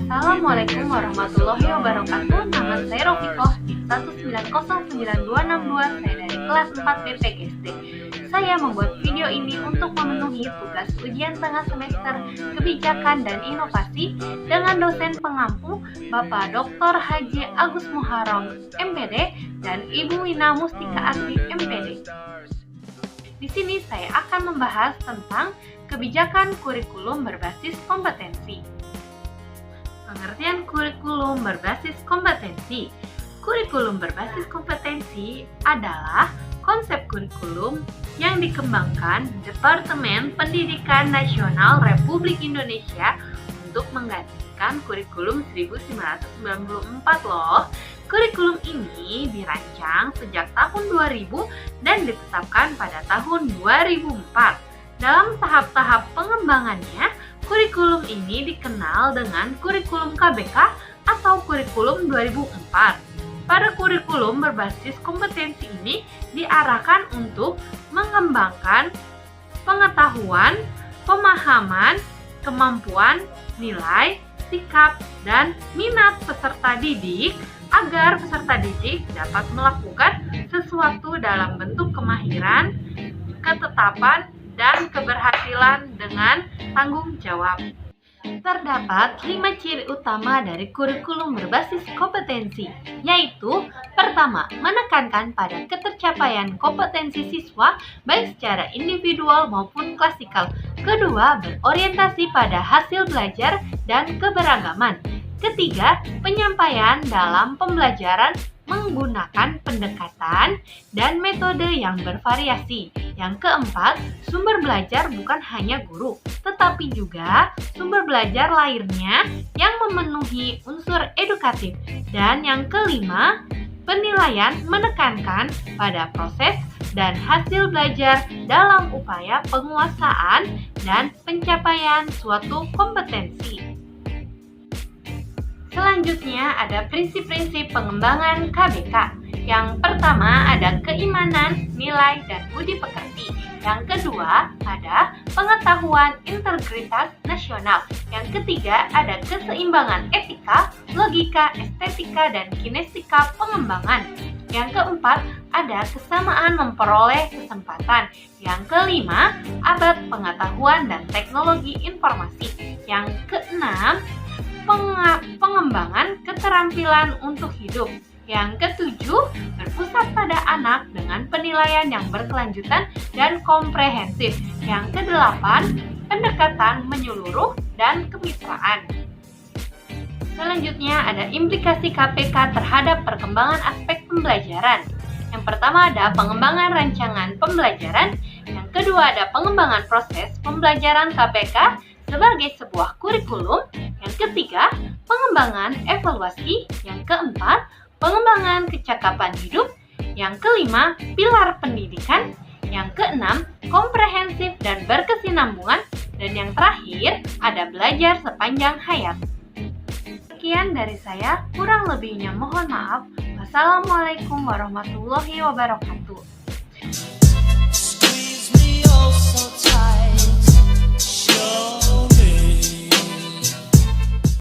Assalamualaikum warahmatullahi wabarakatuh. Nama saya Rofikoh di 1909262. Saya dari kelas 4 BPGSD. Saya membuat video ini untuk memenuhi tugas ujian tengah semester Kebijakan dan Inovasi dengan dosen pengampu Bapak Dr. Haji Agus Muharram MPD dan Ibu Wina Mustika Asri MPD. Di sini saya akan membahas tentang kebijakan kurikulum berbasis kompetensi. Pengertian kurikulum berbasis kompetensi. Kurikulum berbasis kompetensi adalah konsep kurikulum yang dikembangkan Departemen Pendidikan Nasional Republik Indonesia untuk menggantikan kurikulum 1994 loh. Kurikulum ini dirancang sejak tahun 2000 dan ditetapkan pada tahun 2004. Dalam tahap-tahap pengembangannya, kurikulum ini dikenal dengan kurikulum KBK atau kurikulum 2004. Pada kurikulum berbasis kompetensi ini diarahkan untuk mengembangkan pengetahuan, pemahaman, kemampuan, nilai, sikap, dan minat peserta didik agar peserta didik dapat melakukan sesuatu dalam bentuk kemahiran, ketetapan, dan keberhasilan dengan tanggung jawab. Terdapat 5 ciri utama dari kurikulum berbasis kompetensi, yaitu pertama, menekankan pada ketercapaian kompetensi siswa baik secara individual maupun klasikal. Kedua, berorientasi pada hasil belajar dan keberagaman. Ketiga, penyampaian dalam pembelajaran menggunakan pendekatan dan metode yang bervariasi. Yang keempat, sumber belajar bukan hanya guru, tetapi juga sumber belajar lainnya yang memenuhi unsur edukatif. Dan yang kelima, penilaian menekankan pada proses dan hasil belajar dalam upaya penguasaan dan pencapaian suatu kompetensi. Selanjutnya ada prinsip-prinsip pengembangan KBK. Yang pertama ada keimanan, nilai, dan budi pekerti. Yang kedua ada pengetahuan integritas nasional. Yang ketiga ada keseimbangan etika, logika, estetika, dan kinestika pengembangan. Yang keempat ada kesamaan memperoleh kesempatan. Yang kelima abad pengetahuan dan teknologi informasi. Yang keenam pengembangan keterampilan untuk hidup. Yang ketujuh, berpusat pada anak dengan penilaian yang berkelanjutan dan komprehensif. Yang kedelapan, pendekatan menyeluruh dan kemitraan. Selanjutnya ada implikasi KPK terhadap perkembangan aspek pembelajaran. Yang pertama ada pengembangan rancangan pembelajaran. Yang kedua ada pengembangan proses pembelajaran KPK sebagai sebuah kurikulum. Yang ketiga, pengembangan evaluasi. Yang keempat, pengembangan kecakapan hidup. Yang kelima, pilar pendidikan. Yang keenam, komprehensif dan berkesinambungan. Dan yang terakhir, ada belajar sepanjang hayat. Sekian dari saya, kurang lebihnya mohon maaf. Wassalamualaikum warahmatullahi wabarakatuh.